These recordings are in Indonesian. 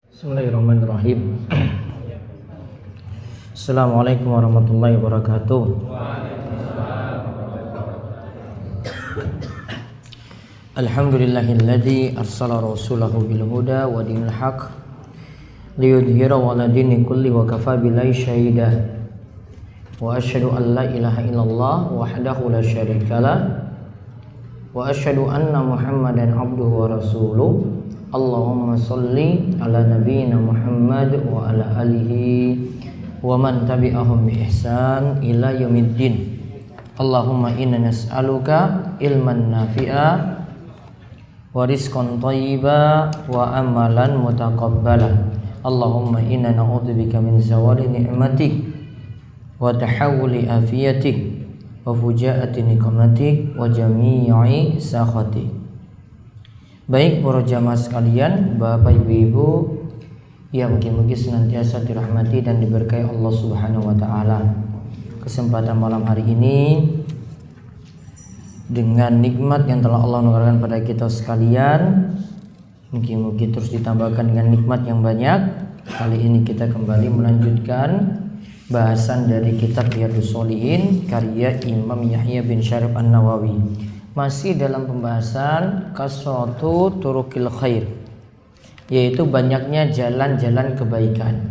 Bismillahirrahmanirrahim. Assalamualaikum warahmatullahi wabarakatuh. Alhamdulillahilladzi arsala rasulahu bil huda wa dinil haq liyudhhirahu 'ala dini kulli wa kafa billahi shahida. Wa asyhadu an la ilaha illallah wahdahu la syarikalah wa asyhadu anna Muhammadan abduhu wa rasuluh. Allahumma salli ala nabiyyina Muhammad wa ala alihi wa man tabi'ahum bi ihsan ila yaumiddin. Allahumma inna nas'aluka ilman nafi'a wa rizqan thayyiba wa amalan mutaqabbala. Allahumma inna na'udzubika min zawali ni'matik wa tahawuli afiyatik wa fujaati niqmatik wa jami'i sakhatik. Baik para jamaah sekalian, Bapak Ibu-ibu yang mungkin senantiasa dirahmati dan diberkahi Allah Subhanahu wa taala. Kesempatan malam hari ini dengan nikmat yang telah Allah anugerahkan pada kita sekalian, mungkin terus ditambahkan dengan nikmat yang banyak. Kali ini kita kembali melanjutkan bahasan dari kitab Riyadhus Shalihin karya Imam Yahya bin Syarif An-Nawawi. Masih dalam pembahasan kasratu turuqil khair, yaitu banyaknya jalan-jalan kebaikan.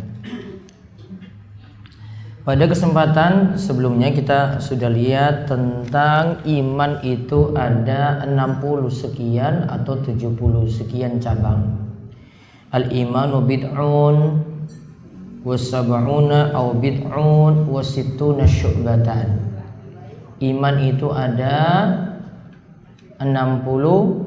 Pada kesempatan sebelumnya kita sudah lihat tentang iman itu ada 60 sekian atau 70 sekian cabang. Al-imanu bid'un wa sab'una aw bid'un wa sittuna syu'batan. Iman itu ada 60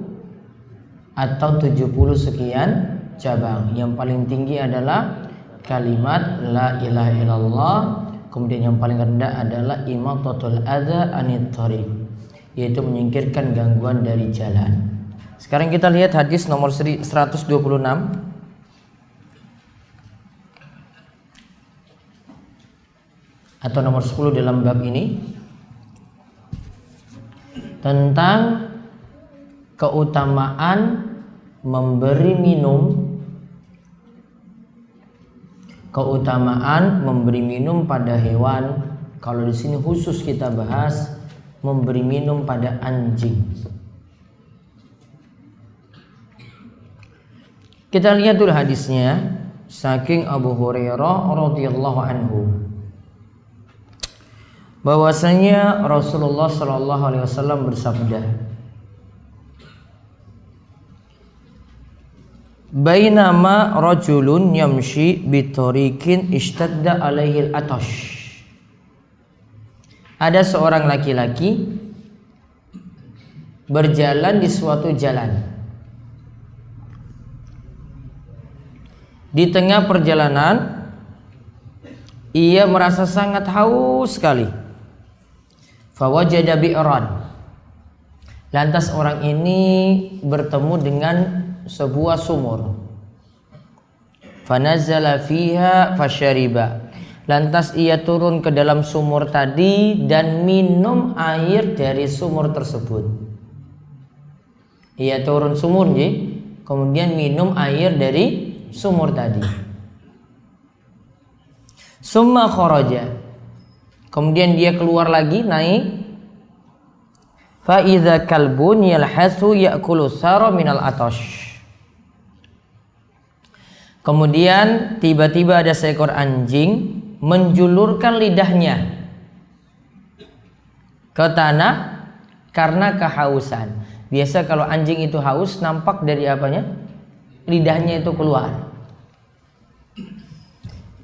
atau 70 sekian cabang. Yang paling tinggi adalah kalimat la ilaha illallah. Kemudian yang paling rendah adalah imatatul adza anit thariq, yaitu menyingkirkan gangguan dari jalan. Sekarang kita lihat hadis nomor 126 atau nomor 10 dalam bab ini, tentang keutamaan memberi minum pada hewan. Kalau di sini khusus kita bahas memberi minum pada anjing. Kita lihat dulu hadisnya, saking Abu Hurairah radhiyallahu anhu, bahwasanya Rasulullah sallallahu alaihi wasallam bersabda, bainama rajulun yamshi bitariqin ishtadda alaihi al-atash. Ada seorang laki-laki berjalan di suatu jalan. Di tengah perjalanan ia merasa sangat haus sekali. Fawajada bi'ran. Lantas orang ini bertemu dengan sebuah sumur. Fanazala fiha fasyariba. Lantas ia turun ke dalam sumur tadi dan minum air dari sumur tersebut. Ia turun sumur, kemudian minum air dari sumur tadi. Summa kharaja. Kemudian dia keluar lagi, naik. Fa idza kalbun yalhasu ya'kulu sara minal atash. Kemudian tiba-tiba ada seekor anjing menjulurkan lidahnya ke tanah karena kehausan. Biasa kalau anjing itu haus, nampak dari apanya? Lidahnya itu keluar.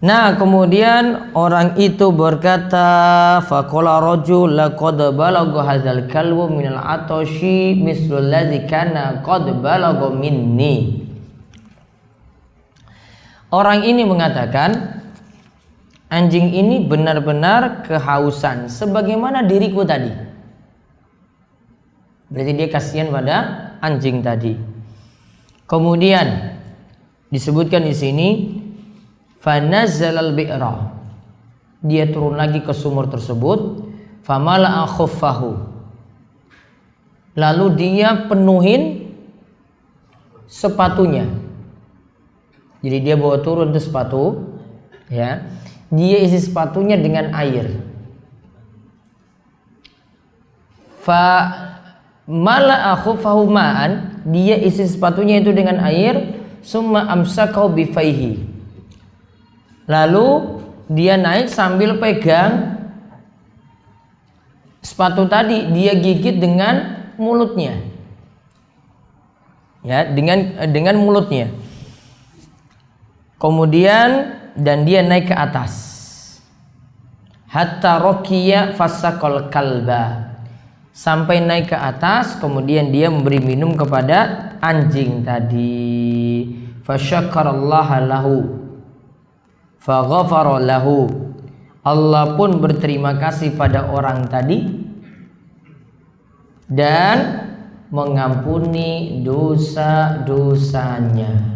Nah, kemudian orang itu berkata, faqala rajul laqad balagha hadzal kalbu minal atashi mislul ladzi kana qad balagha minni. Orang ini mengatakan, anjing ini benar-benar kehausan sebagaimana diriku tadi. Berarti dia kasihan pada anjing tadi. Kemudian disebutkan di sini, fanazalal bi'ra. Dia turun lagi ke sumur tersebut, famala'a khuffahu. lalu dia penuhin sepatunya. Jadi dia bawa turun tuh sepatu, ya. Dia isi sepatunya dengan air. Fa mala'a khuffahu ma'an, dia isi sepatunya itu dengan air, summa amsakahu bifaihi. Lalu dia naik sambil pegang sepatu tadi, dia gigit dengan mulutnya. Ya, dengan mulutnya. Kemudian dan dia naik ke atas. Hatta rokiya fasaqal kalba. Sampai naik ke atas, kemudian dia memberi minum kepada anjing tadi. Fasyakarallaha lahu, faghafara lahu. Allah pun berterima kasih pada orang tadi dan mengampuni dosa-dosanya.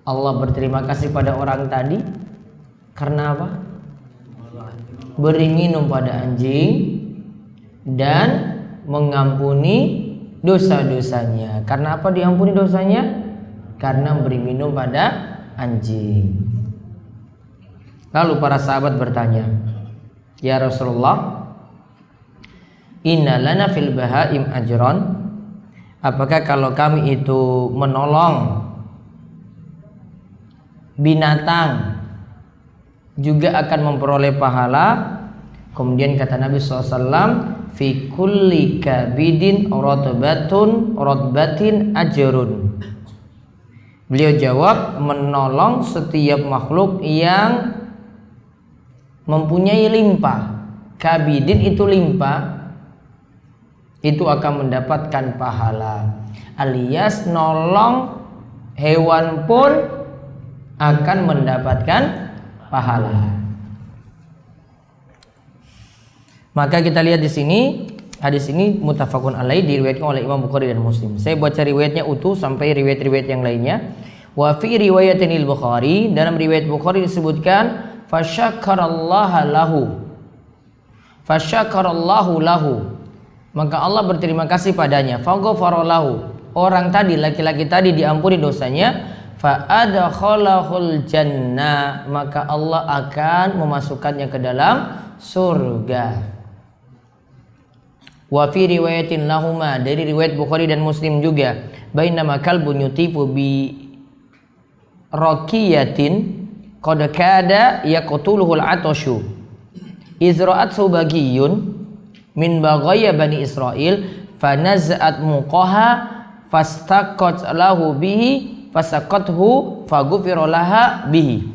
Allah berterima kasih pada orang tadi karena apa? Beri minum pada anjing dan mengampuni dosa-dosanya. Karena apa diampuni dosanya? Karena beri minum pada anjing. Lalu para sahabat bertanya, "Ya Rasulullah, inna lana fil bahaim ajron?" Apakah kalau kami itu menolong binatang juga akan memperoleh pahala? Kemudian kata Nabi SAW, fi kulli kabidin rotbatin ajrun. Beliau jawab, menolong setiap makhluk yang mempunyai limpa. Kabidin itu limpa, itu akan mendapatkan pahala. Alias nolong hewan pun akan mendapatkan pahala. Maka kita lihat di sini, hadis ini muttafaqun alaih, diriwayatkan oleh Imam Bukhari dan Muslim. Saya baca riwayatnya utuh sampai riwayat-riwayat yang lainnya. Wa fi riwayatin al-Bukhari, dalam riwayat Bukhari disebutkan fasyakarallaha lahu. Fasyakarallahu lahu. Maka Allah berterima kasih padanya. Faghafara lahu. Orang tadi, laki-laki tadi diampuni dosanya. Fa adkhalahul jannah, maka Allah akan memasukkannya ke dalam surga. Wa fi riwayatin lahuma, dari riwayat Bukhari dan Muslim juga, bainama kalbun yutifu bi raqiyatin qad kada yaqtuluhul atashu izra'at subagiyun min baghaya bani Israil fanazat muqaha fastaqat lahu bihi fasaqathu faghfira laha bihi.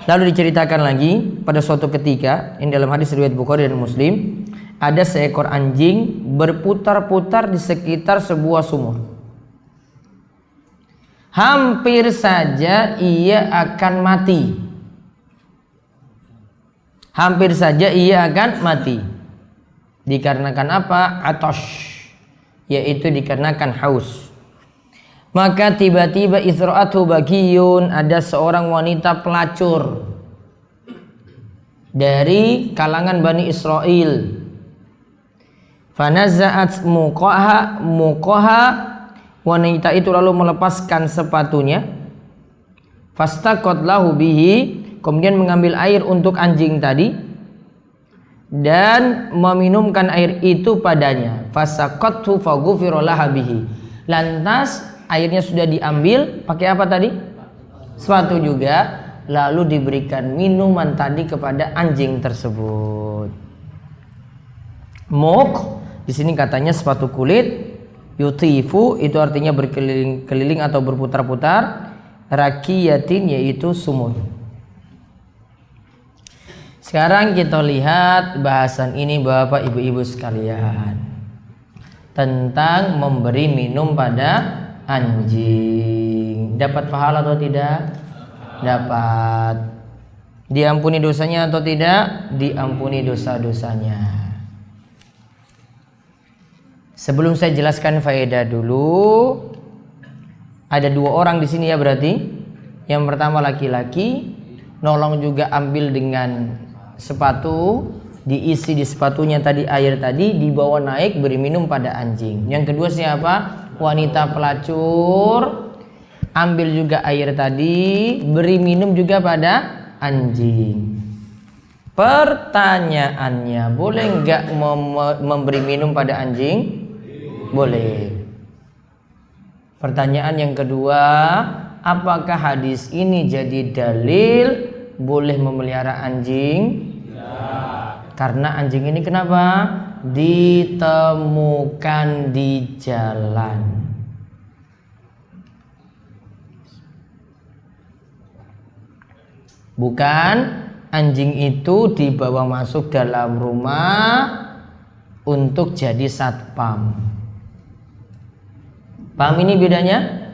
Lalu diceritakan lagi pada suatu ketika, ini dalam hadis riwayat Bukhari dan Muslim, ada seekor anjing berputar-putar di sekitar sebuah sumur. Hampir saja ia akan mati. Hampir saja ia akan mati. Dikarenakan apa? Atash, yaitu dikarenakan haus. Maka tiba-tiba izra'atu bagiyun, ada seorang wanita pelacur dari kalangan Bani Israel. Fanaza'at muqaha, wanita itu lalu melepaskan sepatunya. Fastaqat lahu bihi, kemudian mengambil air untuk anjing tadi dan meminumkan air itu padanya. Fasaqathu faghfira laha bihi. Lantas airnya sudah diambil, pakai apa tadi? Sepatu juga, lalu diberikan minuman tadi kepada anjing tersebut. Muk di sini katanya sepatu kulit, yutifu itu artinya berkeliling-keliling atau berputar-putar, rakiyatin yaitu sumur. Sekarang kita lihat bahasan ini Bapak Ibu-ibu sekalian, tentang memberi minum pada anjing. Dapat pahala atau tidak? Dapat. Diampuni dosanya atau tidak? Diampuni dosa-dosanya. Sebelum saya jelaskan faedah dulu, ada dua orang di sini ya berarti. Yang pertama laki-laki, nolong juga ambil dengan sepatu diisi di sepatunya tadi air tadi, dibawa naik, beri minum pada anjing. Yang kedua siapa? Wanita pelacur, ambil juga air tadi, beri minum juga pada anjing. Pertanyaannya, boleh nggak memberi minum pada anjing? Boleh. Pertanyaan yang kedua, apakah hadis ini jadi dalil boleh memelihara anjing? Ya. Karena anjing ini kenapa? Ditemukan di jalan. Bukan anjing itu dibawa masuk dalam rumah untuk jadi satpam. Paham ini bedanya?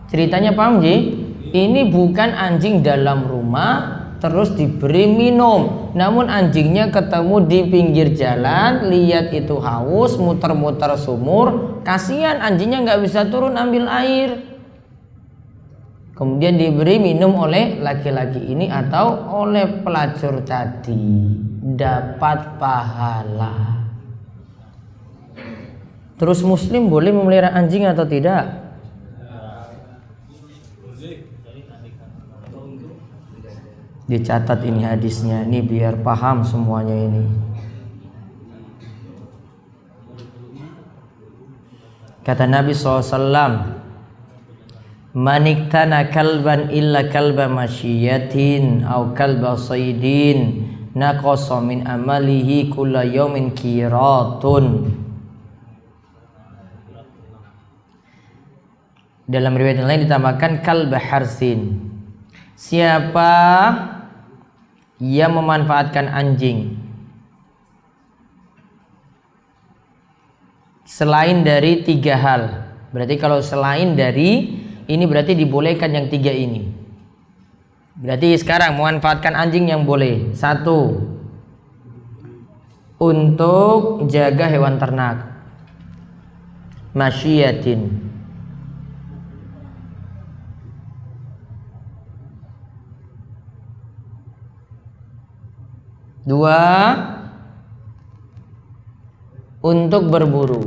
Ceritanya paham Ji? Ini bukan anjing dalam rumah terus diberi minum, namun anjingnya ketemu di pinggir jalan, lihat itu haus, muter-muter sumur, kasihan anjingnya nggak bisa turun ambil air, kemudian diberi minum oleh laki-laki ini atau oleh pelacur tadi, dapat pahala. Terus muslim boleh memelihara anjing atau tidak? Dicatat ini hadisnya, ini biar paham semuanya ini. Kata Nabi SAW, maniktana kalban illa kalba masyiyatin au kalba saydin naqasa min amalihi kulla yawmin qiratun. Dalam riwayat yang lain ditambahkan kalba harsin. Siapa yang memanfaatkan anjing selain dari 3 hal, berarti kalau selain dari ini berarti dibolehkan yang 3 ini. Berarti sekarang memanfaatkan anjing yang boleh. 1, untuk jaga hewan ternak, masyiatin. 2, untuk berburu.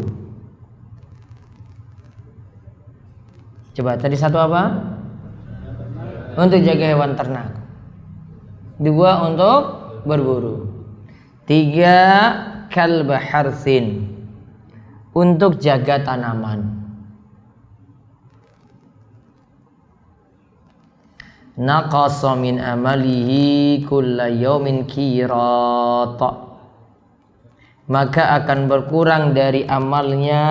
Coba tadi 1 apa? Untuk jaga hewan ternak. 2, untuk berburu. 3, kalba harsin, untuk jaga tanaman. Naqasa min amalihi kulla yawmin qirat, maka akan berkurang dari amalnya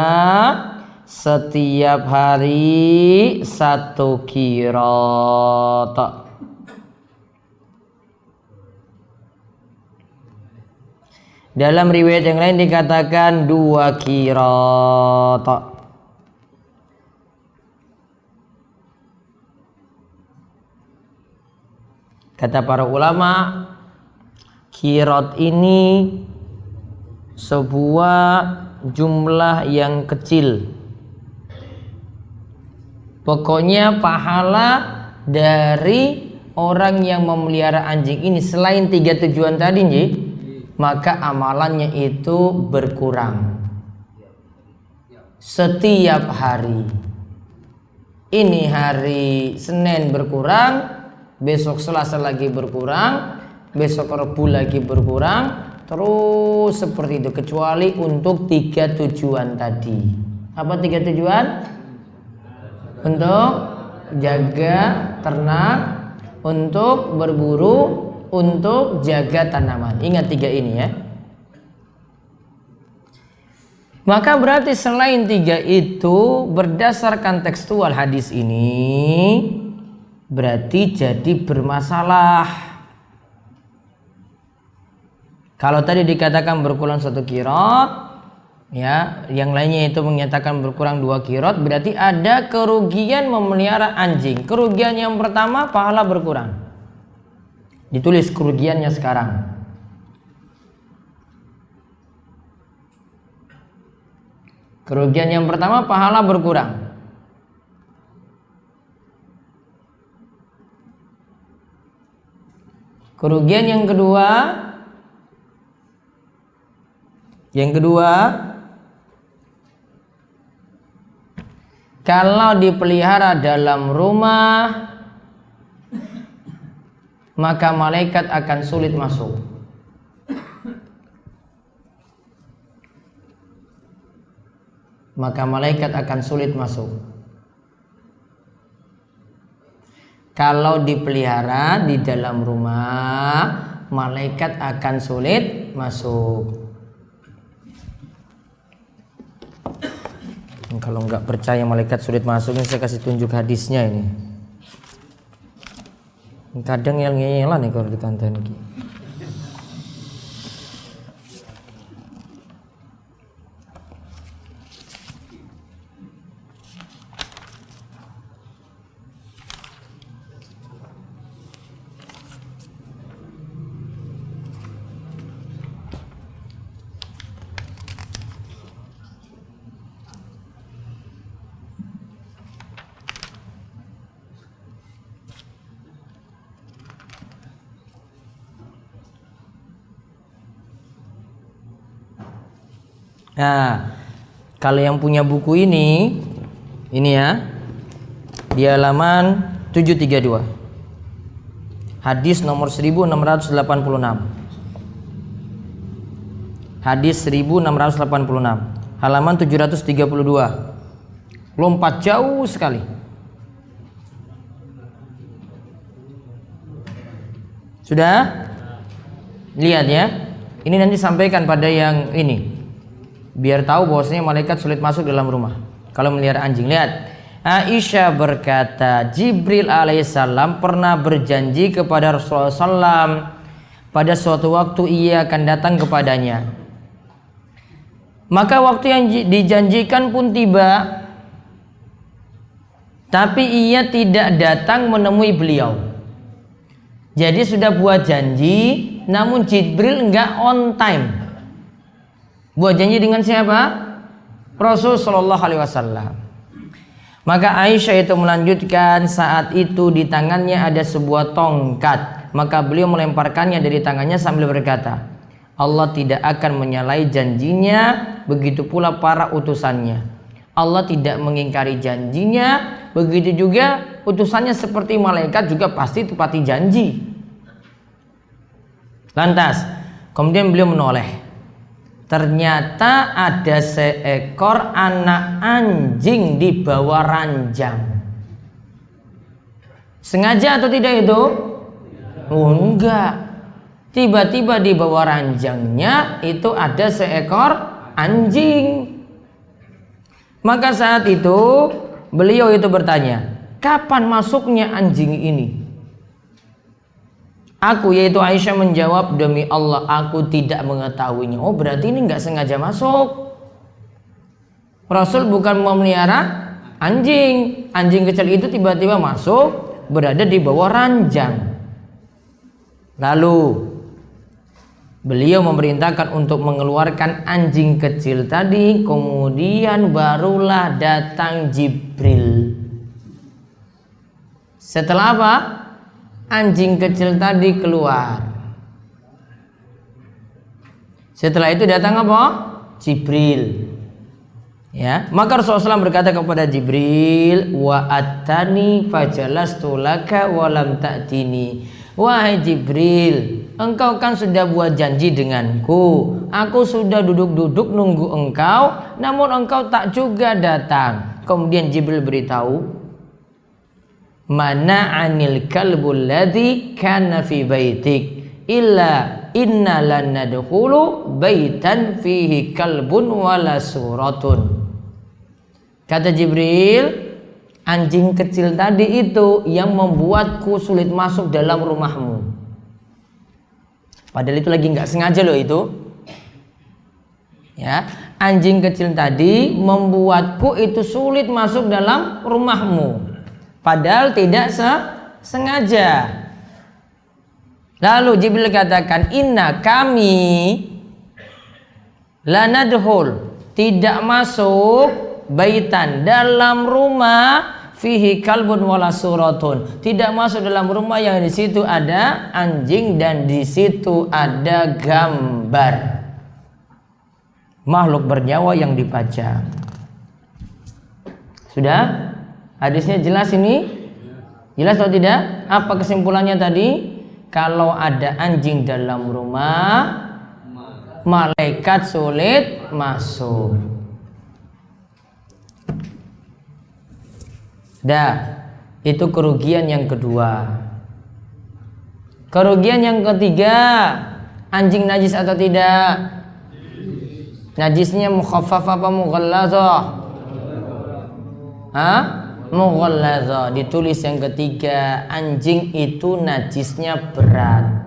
setiap hari 1 qirat. Dalam riwayat yang lain dikatakan 2 qirat. Kata para ulama, qirat ini sebuah jumlah yang kecil. Pokoknya pahala dari orang yang memelihara anjing ini selain 3 tujuan tadi, maka amalannya itu berkurang setiap hari. Ini hari Senin berkurang, besok Selasa lagi berkurang, besok Rabu lagi berkurang, terus seperti itu, kecuali untuk 3 tujuan tadi. Apa 3 tujuan? Untuk jaga ternak, untuk berburu, untuk jaga tanaman. Ingat 3 ini ya. Maka berarti selain 3 itu, berdasarkan tekstual hadis ini, berarti jadi bermasalah. Kalau tadi dikatakan berkurang 1 qirat, ya, yang lainnya itu menyatakan berkurang 2 qirat, berarti ada kerugian memelihara anjing. Kerugian yang pertama, pahala berkurang. Ditulis kerugiannya sekarang. Kerugian yang pertama, pahala berkurang. Kerugian yang kedua, Yang kedua, kalau dipelihara dalam rumah, maka malaikat akan sulit masuk. Maka malaikat akan sulit masuk. Kalau dipelihara di dalam rumah, malaikat akan sulit masuk. Kalau nggak percaya malaikat sulit masuk, ini saya kasih tunjuk hadisnya ini. Kadang ngel-ngelan nih kalau ditonton ini. Nah, kalau yang punya buku ini ya, di halaman 732. Hadis nomor 1686. Hadis 1686. Halaman 732. Lompat jauh sekali. Sudah? Lihat ya. Ini nanti sampaikan pada yang ini. Biar tahu bahwasanya malaikat sulit masuk dalam rumah kalau melihara anjing. Lihat, Aisyah berkata, Jibril alaihissalam pernah berjanji kepada Rasulullah SAW pada suatu waktu ia akan datang kepadanya. Maka waktu yang dijanjikan pun tiba, tapi ia tidak datang menemui beliau. Jadi sudah buat janji, namun Jibril enggak on time. Buat janji dengan siapa? Rasul Shallallahu Alaihi Wasallam. Maka Aisyah itu melanjutkan, saat itu di tangannya ada sebuah tongkat, maka beliau melemparkannya dari tangannya sambil berkata, Allah tidak akan menyalahi janjinya, begitu pula para utusannya. Allah tidak mengingkari janjinya, begitu juga utusannya seperti malaikat juga pasti tepati janji. Lantas, kemudian beliau menoleh. Ternyata ada seekor anak anjing di bawah ranjang. Sengaja atau tidak itu? Oh, enggak. Tiba-tiba di bawah ranjangnya itu ada seekor anjing. Maka saat itu beliau itu bertanya, kapan masuknya anjing ini? Aku, yaitu Aisyah, menjawab, demi Allah aku tidak mengetahuinya. Oh, berarti ini nggak sengaja masuk. Rasul bukan memelihara anjing. Anjing kecil itu tiba-tiba masuk, berada di bawah ranjang. Lalu beliau memerintahkan untuk mengeluarkan anjing kecil tadi. Kemudian barulah datang Jibril. Setelah apa? Anjing kecil tadi keluar. Setelah itu datang apa? Jibril. Ya, maka Rasulullah SAW berkata kepada Jibril, wa attani fajalastu laka wa lam ta'tini. Wahai Jibril, engkau kan sudah buat janji denganku. Aku sudah duduk-duduk nunggu engkau, namun engkau tak juga datang. Kemudian Jibril beritahu, mana anil kalbul ladzi kana fi baitik illa inna lan nadkhulu baitan fihi kalbun wala suratun. Kata Jibril, anjing kecil tadi itu yang membuatku sulit masuk dalam rumahmu. Padahal itu lagi nggak sengaja loh itu. Ya, anjing kecil tadi membuatku itu sulit masuk dalam rumahmu. Padahal tidak sengaja. Lalu Jibril katakan, inna kami lanadhul, tidak masuk baitan, dalam rumah fihi kalbun wala suratun, tidak masuk dalam rumah yang di situ ada anjing dan di situ ada gambar. makhluk bernyawa yang dipajang. Sudah? Hadisnya jelas ini? Jelas atau tidak? Apa kesimpulannya tadi? Kalau ada anjing dalam rumah, malaikat sulit masuk. Dah, itu kerugian yang kedua. Kerugian yang ketiga, anjing najis atau tidak? Najisnya mukhaffaf apa mughalladzah? Mughalladzah. Ditulis yang ketiga, anjing itu najisnya berat.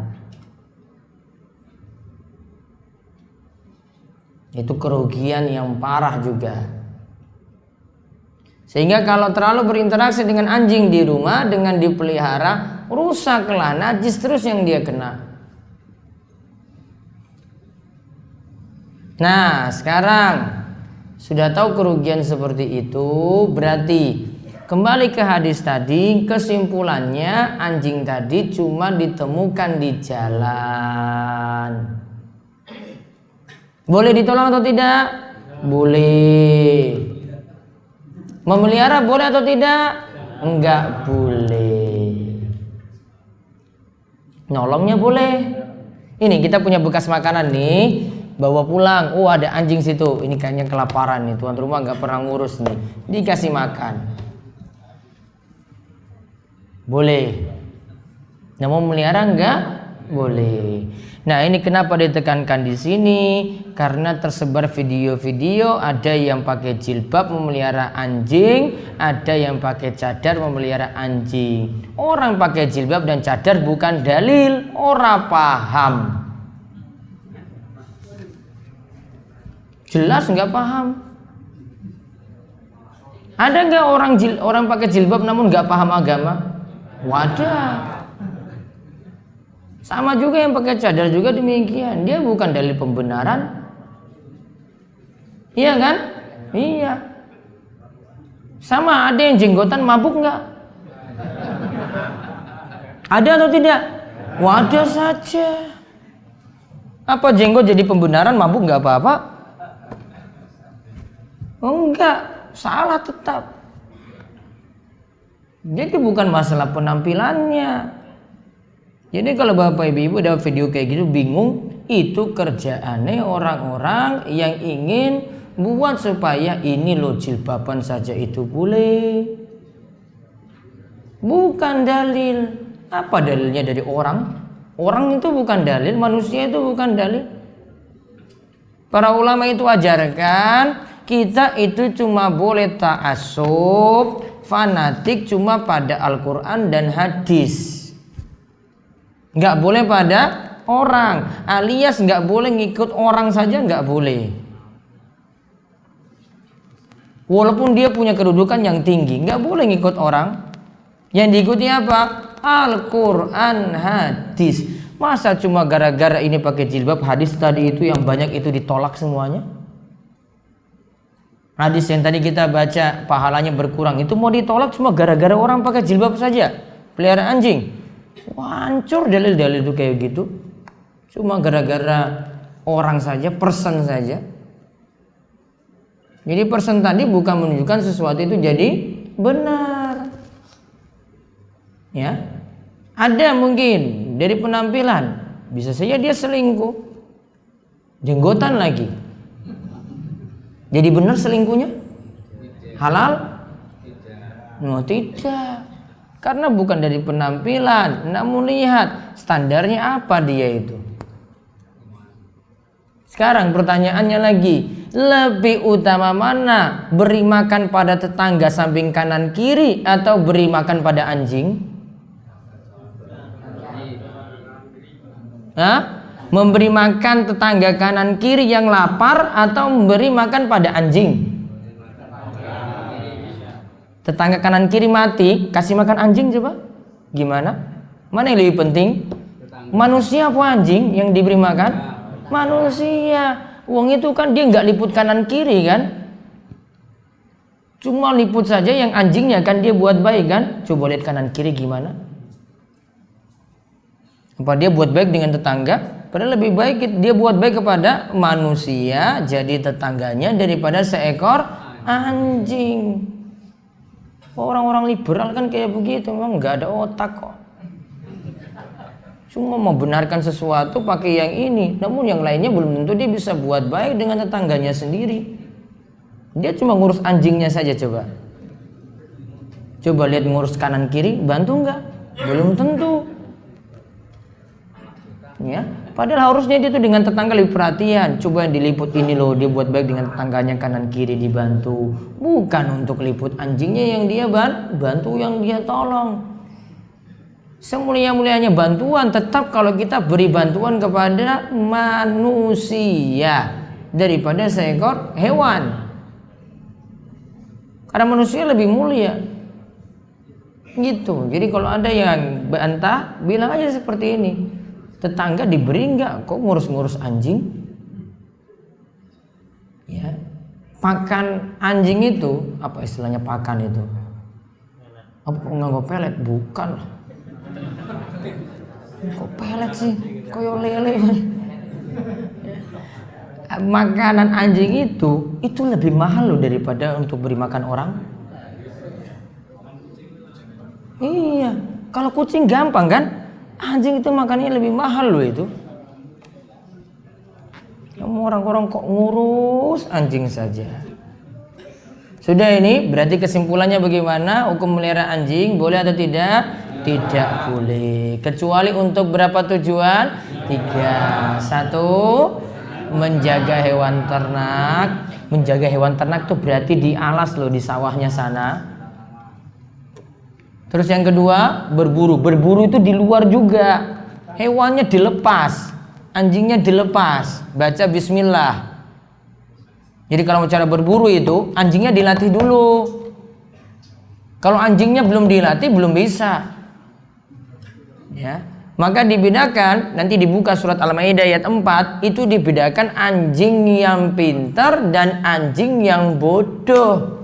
Itu kerugian yang parah juga. Sehingga kalau terlalu berinteraksi dengan anjing di rumah, dengan dipelihara, rusaklah, najis terus yang dia kena. Nah, sekarang sudah tahu kerugian seperti itu, berarti kembali ke hadis tadi, kesimpulannya anjing tadi cuma ditemukan di jalan. Boleh ditolong atau tidak? Boleh. Memelihara boleh atau tidak? Enggak boleh. Nolongnya boleh. Ini kita punya bekas makanan nih, bawa pulang. Oh, ada anjing situ. Ini kayaknya kelaparan nih, tuan rumah nggak pernah ngurus nih. Dikasih makan. Boleh. Nah, mau melihara enggak? Boleh. Nah, ini kenapa ditekankan di sini? Karena tersebar video-video, ada yang pakai jilbab memelihara anjing, ada yang pakai cadar memelihara anjing. Orang pakai jilbab dan cadar bukan dalil, orang paham. Jelas nggak paham. Ada nggak orang pakai jilbab namun nggak paham agama? Wadah. Sama juga yang pakai cadar juga demikian. Dia bukan dalil pembenaran. Iya kan? Iya. Sama, ada yang jenggotan mabuk nggak? Ada atau tidak? Wadah saja. Apa jenggot jadi pembenaran, mabuk nggak apa-apa? Enggak, salah tetap. Jadi bukan masalah penampilannya. Jadi kalau bapak ibu ada video kayak gitu bingung, itu kerjaannya orang-orang yang ingin buat supaya ini loh jilbaban saja itu boleh. Bukan dalil. Apa dalilnya dari orang? Orang itu bukan dalil, manusia itu bukan dalil. Para ulama itu ajarkan kita itu cuma boleh ta'assub, fanatik cuma pada Al-Quran dan hadis. Nggak boleh pada orang, alias nggak boleh ngikut orang saja, nggak boleh. Walaupun dia punya kedudukan yang tinggi, nggak boleh ngikut orang. Yang diikuti apa? Al-Quran, hadis. Masa cuma gara-gara ini pakai jilbab, hadis tadi itu yang banyak itu ditolak semuanya? Hadis yang tadi kita baca pahalanya berkurang, itu mau ditolak cuma gara-gara orang pakai jilbab saja, pelihara anjing. Wah, hancur dalil-dalil itu kayak gitu. Cuma gara-gara orang saja, person saja. Jadi person tadi bukan menunjukkan sesuatu itu jadi benar. Ya. Ada mungkin dari penampilan bisa saja dia selingkuh. Jenggotan lagi. Jadi benar selingkuhnya? Halal? No, tidak. Karena bukan dari penampilan, namun lihat standarnya apa dia itu. Sekarang pertanyaannya lagi, lebih utama mana? Beri makan pada tetangga samping kanan kiri atau beri makan pada anjing? Hah? Memberi makan tetangga kanan kiri yang lapar atau memberi makan pada anjing? Tetangga kanan kiri mati, kasih makan anjing coba? Gimana? Mana yang lebih penting? Manusia apa anjing yang diberi makan? Manusia. Uang itu kan dia nggak liput kanan kiri kan? Cuma liput saja yang anjingnya kan dia buat baik kan? Coba lihat kanan kiri gimana? Apa dia buat baik dengan tetangga? Padahal lebih baik dia buat baik kepada manusia jadi tetangganya daripada seekor anjing. Orang-orang liberal kan kayak begitu, memang nggak ada otak kok. Cuma membenarkan sesuatu pakai yang ini, namun yang lainnya belum tentu dia bisa buat baik dengan tetangganya sendiri. Dia cuma ngurus anjingnya saja coba. Coba lihat ngurus kanan kiri, bantu nggak? Belum tentu. Ya, padahal harusnya dia tuh dengan tetangga lebih perhatian. Coba yang diliput ini loh, dia buat baik dengan tetangganya kanan kiri dibantu. Bukan untuk liput anjingnya yang dia bantu, yang dia tolong. Semulia-mulianya bantuan tetap kalau kita beri bantuan kepada manusia daripada seekor hewan. Karena manusia lebih mulia. Gitu. Jadi kalau ada yang bantah, bilang aja seperti ini. Tetangga diberi enggak? Kok ngurus-ngurus anjing? Ya. Pakan anjing itu, apa istilahnya pakan itu? Apa nggak pelet? Bukan. Kok pelet sih? Koyo lele. Makanan anjing itu lebih mahal loh daripada untuk beri makan orang. Iya, kalau kucing gampang kan? Anjing itu makannya lebih mahal loh itu. Kamu orang-orang kok ngurus anjing saja. Sudah ini berarti kesimpulannya bagaimana? Hukum melihara anjing boleh atau tidak? Tidak boleh. Kecuali untuk berapa tujuan? 3. 1. Menjaga hewan ternak. Menjaga hewan ternak tuh berarti di alas loh, di sawahnya sana. Terus yang kedua, berburu. Berburu itu di luar juga. Hewannya dilepas, anjingnya dilepas. Baca bismillah. Jadi kalau cara berburu itu, anjingnya dilatih dulu. Kalau anjingnya belum dilatih, belum bisa. Ya. Maka dibedakan, nanti dibuka surat Al-Maidah ayat 4, itu dibedakan anjing yang pintar dan anjing yang bodoh.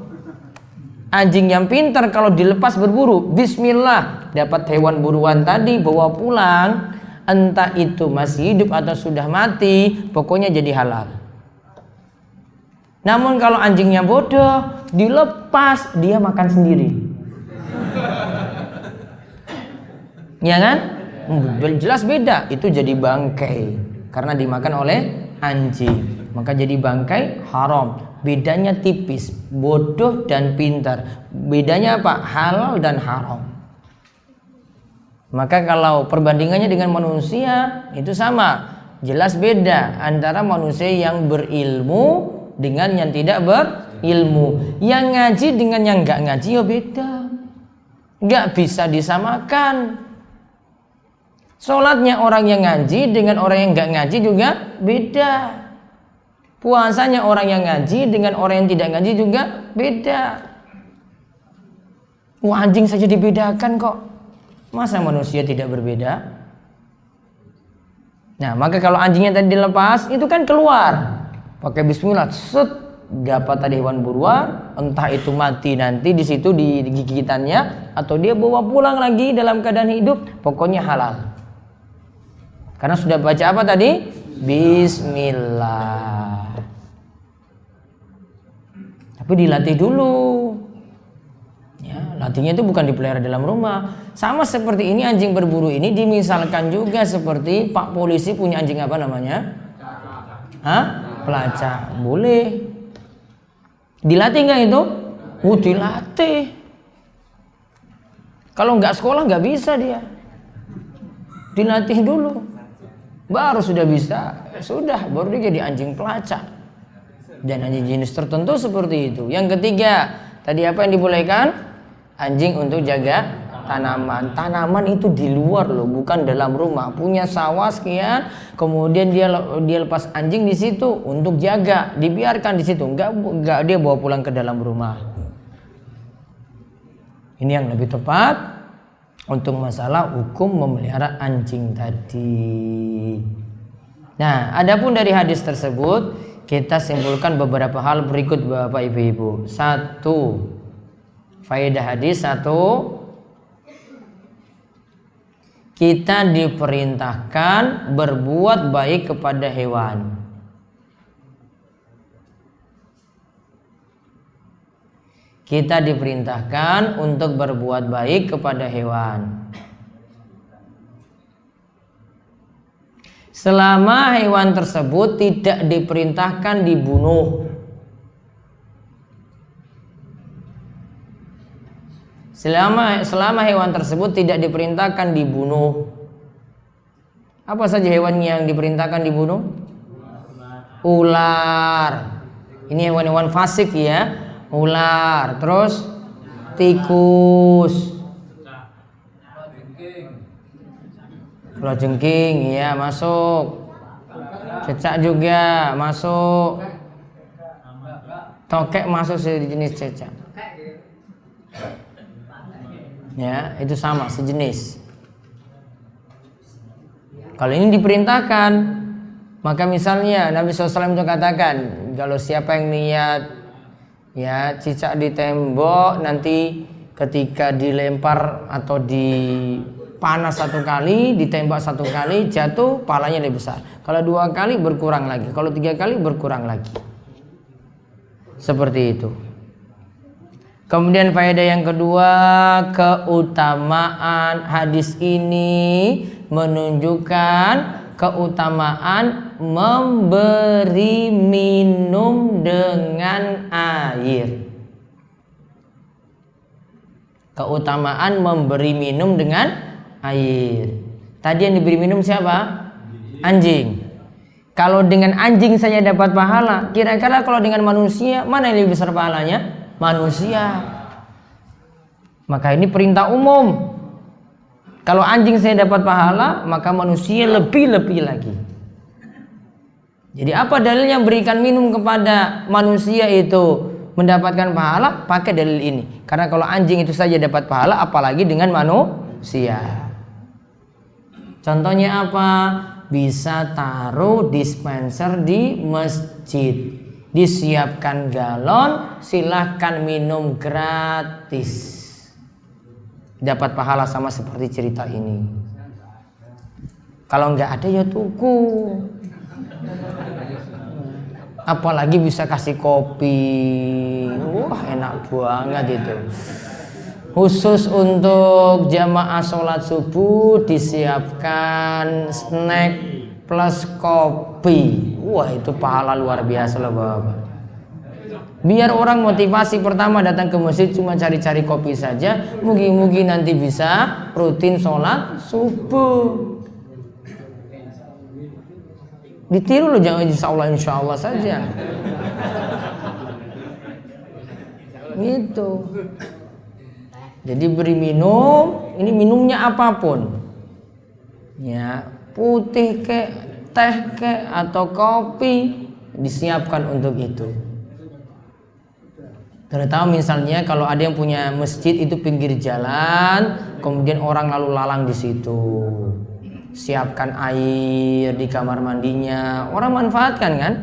Anjing yang pintar kalau dilepas berburu, bismillah, dapat hewan buruan tadi bawa pulang, entah itu masih hidup atau sudah mati, pokoknya jadi halal. Namun kalau anjingnya bodoh, dilepas, dia makan sendiri. Ya kan? Jelas beda, itu jadi bangkai karena dimakan oleh anjing, maka jadi bangkai haram. Bedanya tipis, bodoh dan pintar. Bedanya apa? Halal dan haram. Maka kalau perbandingannya dengan manusia itu sama, jelas beda antara manusia yang berilmu dengan yang tidak berilmu. Yang ngaji dengan yang nggak ngaji ya beda, nggak bisa disamakan. Sholatnya orang yang ngaji dengan orang yang nggak ngaji juga beda. Puasanya orang yang ngaji dengan orang yang tidak ngaji juga beda. Anjing saja dibedakan kok, masa manusia tidak berbeda? Nah, maka kalau anjingnya tadi dilepas, itu kan keluar pakai bismillah, set, dapat tadi hewan buruan, entah itu mati nanti di situ di gigitannya atau dia bawa pulang lagi dalam keadaan hidup, pokoknya halal. Karena sudah baca apa tadi? Bismillah. Tapi dilatih dulu. Ya, latihnya itu bukan dipelihara dalam rumah. Sama seperti ini anjing berburu ini dimisalkan juga seperti Pak Polisi punya anjing apa namanya? Pelacak. Boleh. Dilatih nggak itu? Dilatih. Kalau nggak sekolah nggak bisa dia. Dilatih dulu. Baru sudah bisa, sudah baru dia jadi anjing pelacak. Dan anjing jenis tertentu seperti itu. Yang ketiga, tadi apa yang dibolehkan? Anjing untuk jaga tanaman. Tanaman itu di luar loh, bukan dalam rumah. Punya sawah sekian, kemudian dia lepas anjing di situ untuk jaga, dibiarkan di situ. Enggak dia bawa pulang ke dalam rumah. Ini yang lebih tepat untuk masalah hukum memelihara anjing tadi. Nah, adapun dari hadis tersebut kita simpulkan beberapa hal berikut Bapak Ibu-ibu. 1. Faedah hadis 1. kita diperintahkan berbuat baik kepada hewan. Kita diperintahkan untuk berbuat baik kepada hewan. Selama hewan tersebut tidak diperintahkan dibunuh. Selama hewan tersebut tidak diperintahkan dibunuh. Apa saja hewan yang diperintahkan dibunuh? Ular. Ini hewan-hewan fasik ya. Ular, terus tikus, kalajengking, ya masuk. Cecak juga masuk. Tokek masuk sejenis cecak. Ya, itu sama sejenis. Kalau ini diperintahkan, maka misalnya Nabi SAW itu katakan, kalau siapa yang niat ya cicak di tembok, nanti ketika dilempar atau dipanas satu kali, ditembak satu kali, jatuh pahalanya lebih besar. Kalau 2 kali berkurang lagi, kalau 3 kali berkurang lagi. Seperti itu. Kemudian faedah yang kedua, keutamaan hadis ini menunjukkan keutamaan memberi minum dengan air. Keutamaan memberi minum dengan air. Tadi yang diberi minum siapa? Anjing. Kalau dengan anjing saja dapat pahala, kira-kira kalau dengan manusia mana yang lebih besar pahalanya? Manusia. Maka ini perintah umum. Kalau anjing saya dapat pahala, maka manusia lebih-lebih lagi. Jadi apa dalilnya berikan minum kepada manusia itu mendapatkan pahala? Pakai dalil ini. Karena kalau anjing itu saja dapat pahala, apalagi dengan manusia. Contohnya apa? Bisa taruh dispenser di masjid. Disiapkan galon, silahkan minum gratis. Dapat pahala sama seperti cerita ini. Kalau nggak ada ya tuku. Apalagi bisa kasih kopi. Wah, enak banget itu. Khusus untuk jamaah sholat subuh disiapkan snack plus kopi. Wah, itu pahala luar biasa loh Bapak. Biar orang motivasi pertama datang ke masjid cuma cari-cari kopi saja, mugi-mugi nanti bisa rutin sholat subuh. Ditiru loh, jangan insya Allah saja. Gitu. Jadi beri minum, ini minumnya apapun. Ya, putih kek, teh kek atau kopi disiapkan untuk itu. Terutama misalnya kalau ada yang punya masjid itu pinggir jalan, kemudian orang lalu lalang di situ. Siapkan air di kamar mandinya, orang manfaatkan kan?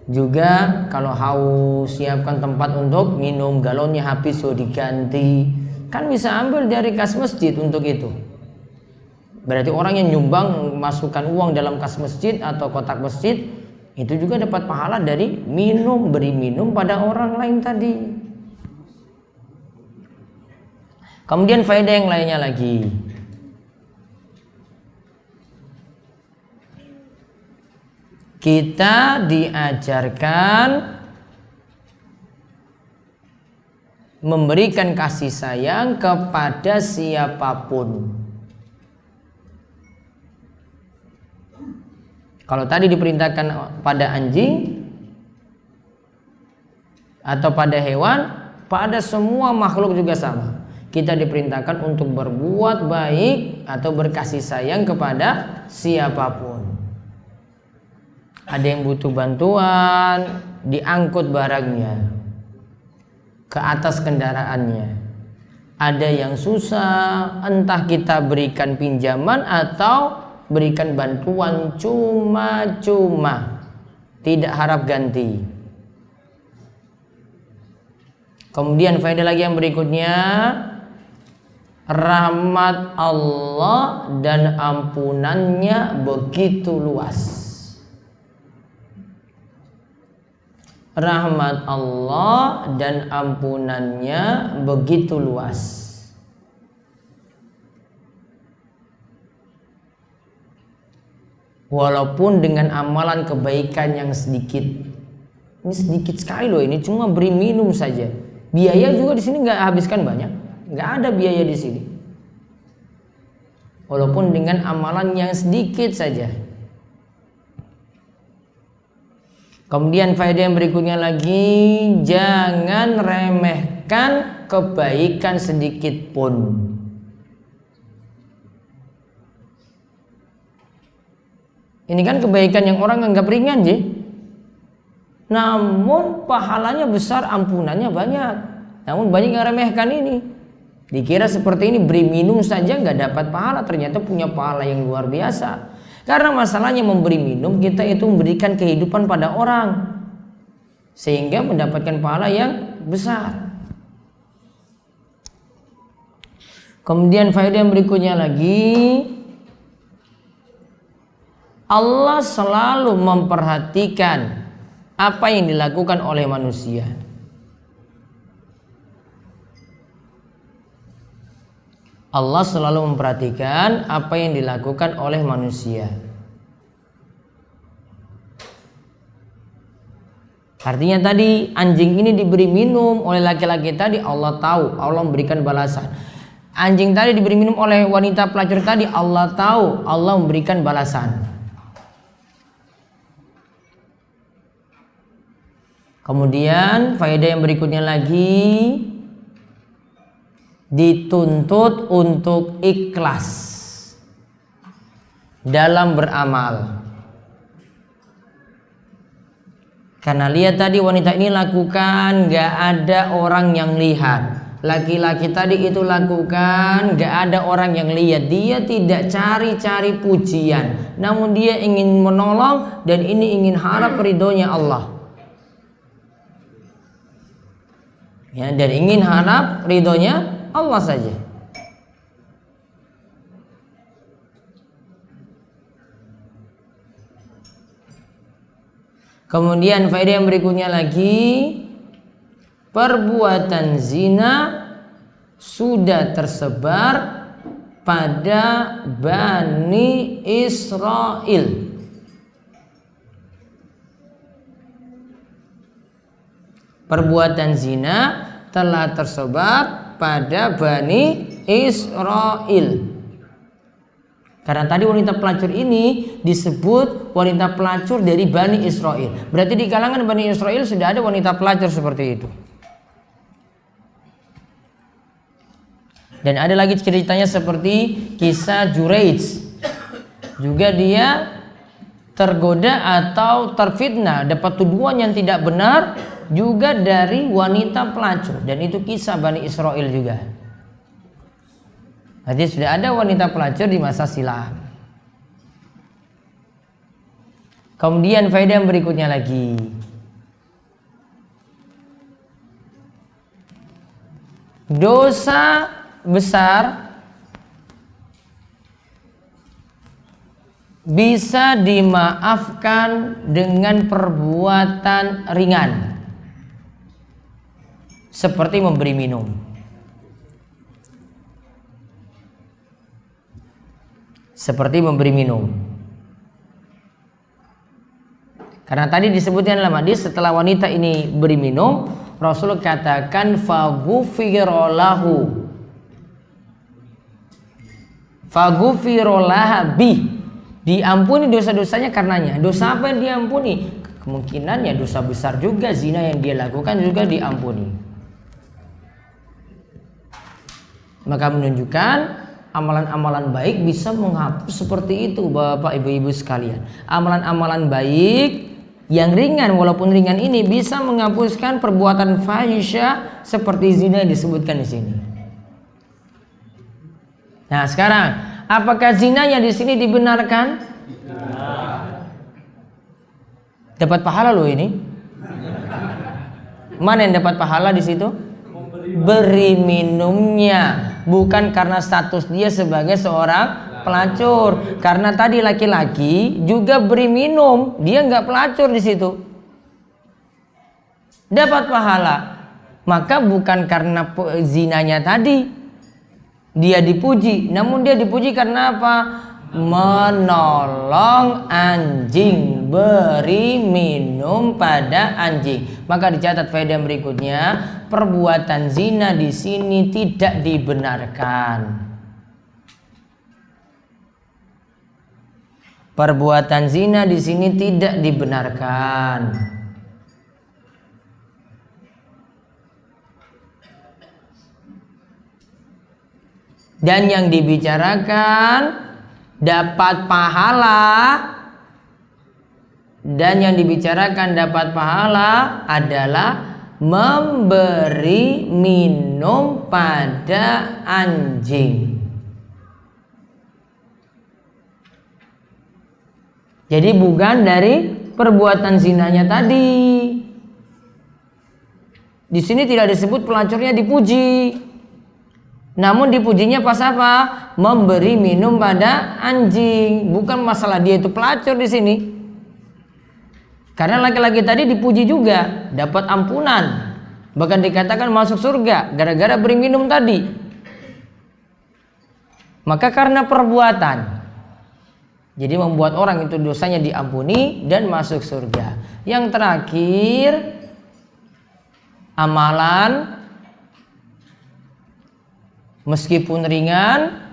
Juga kalau haus, siapkan tempat untuk minum, galonnya habis so diganti. Kan bisa ambil dari kas masjid untuk itu. Berarti orang yang nyumbang masukkan uang dalam kas masjid atau kotak masjid, itu juga dapat pahala dari minum, beri minum pada orang lain tadi. Kemudian faedah yang lainnya lagi. Kita diajarkan memberikan kasih sayang kepada siapapun. Kalau tadi diperintahkan pada anjing atau pada hewan, pada semua makhluk juga sama. Kita diperintahkan untuk berbuat baik atau berkasih sayang kepada siapapun. Ada yang butuh bantuan, diangkut barangnya ke atas kendaraannya. Ada yang susah, entah kita berikan pinjaman atau berikan bantuan cuma-cuma, tidak harap ganti. Kemudian faedah lagi yang berikutnya, Rahmat Allah dan ampunannya begitu luas. Rahmat Allah dan ampunannya begitu luas. Walaupun dengan amalan kebaikan yang sedikit. Ini sedikit sekali loh, ini cuma beri minum saja. Biaya juga di sini nggak habiskan banyak, nggak ada biaya di sini. Walaupun dengan amalan yang sedikit saja. Kemudian faedah yang berikutnya lagi, jangan remehkan kebaikan sedikit pun. Ini kan kebaikan yang orang anggap ringan, namun pahalanya besar, ampunannya banyak. Namun banyak yang remehkan ini. Dikira seperti ini, beri minum saja nggak dapat pahala, ternyata punya pahala yang luar biasa. Karena masalahnya memberi minum, kita itu memberikan kehidupan pada orang, sehingga mendapatkan pahala yang besar. Kemudian faedah yang berikutnya lagi, Allah selalu memperhatikan apa yang dilakukan oleh manusia. Allah selalu memperhatikan apa yang dilakukan oleh manusia. Artinya tadi anjing ini diberi minum oleh laki-laki tadi, Allah tahu, Allah memberikan balasan. Anjing tadi diberi minum oleh wanita pelacur tadi, Allah tahu, Allah memberikan balasan. Kemudian faedah yang berikutnya lagi, dituntut untuk ikhlas dalam beramal. Karena lihat tadi wanita ini lakukan, gak ada orang yang lihat. Laki-laki tadi itu lakukan, gak ada orang yang lihat. Dia tidak cari-cari pujian, namun dia ingin menolong dan ini ingin harap ridhonya Allah. Ya, dan ingin harap ridhonya Allah saja. Kemudian faedah yang berikutnya lagi, perbuatan zina sudah tersebar pada Bani Israel. Perbuatan zina telah tersebar pada Bani Israel. Karena tadi wanita pelacur ini disebut wanita pelacur dari Bani Israel. Berarti di kalangan Bani Israel sudah ada wanita pelacur seperti itu. Dan ada lagi ceritanya seperti kisah Juraij. Juga dia tergoda atau terfitnah, dapat tuduhan yang tidak benar juga dari wanita pelacur, dan itu kisah Bani Israel juga. Jadi sudah ada wanita pelacur di masa silam. Kemudian faedah yang berikutnya lagi, dosa besar bisa dimaafkan dengan perbuatan ringan, seperti memberi minum. Seperti memberi minum. Karena tadi disebutkan dalam hadis, setelah wanita ini beri minum, Rasul katakan faghufira lahu. Faghufira laha bi. Diampuni dosa-dosanya karenanya. Dosa apa yang diampuni? Kemungkinannya dosa besar juga, zina yang dia lakukan juga diampuni. Maka menunjukkan amalan-amalan baik bisa menghapus seperti itu, Bapak Ibu-ibu sekalian. Amalan-amalan baik yang ringan, walaupun ringan ini bisa menghapuskan perbuatan fahisyah seperti zina yang disebutkan di sini. Nah, sekarang apakah zinanya di sini dibenarkan? Dapat pahala loh ini. Mana yang dapat pahala di situ? Beri minumnya. bukan karena status dia sebagai seorang pelacur. Karena tadi laki-laki juga beri minum, dia nggak pelacur di situ, dapat pahala. Maka bukan karena zinanya tadi dia dipuji, namun dia dipuji karena apa? Menolong anjing, beri minum pada anjing. Maka dicatat faedah berikutnya, perbuatan zina di sini tidak dibenarkan. Perbuatan zina di sini tidak dibenarkan. Dan yang dibicarakan dapat pahala, dan yang dibicarakan dapat pahala adalah memberi minum pada anjing. Jadi bukan dari perbuatan zinanya tadi. Di sini tidak disebut pelacurnya dipuji, namun dipujinya pas apa? Memberi minum pada anjing. Bukan masalah dia itu pelacur di sini. Karena laki-laki tadi dipuji juga, dapat ampunan, bahkan dikatakan masuk surga gara-gara beri minum tadi. Maka karena perbuatan, jadi membuat orang itu dosanya diampuni dan masuk surga. Yang terakhir, amalan meskipun ringan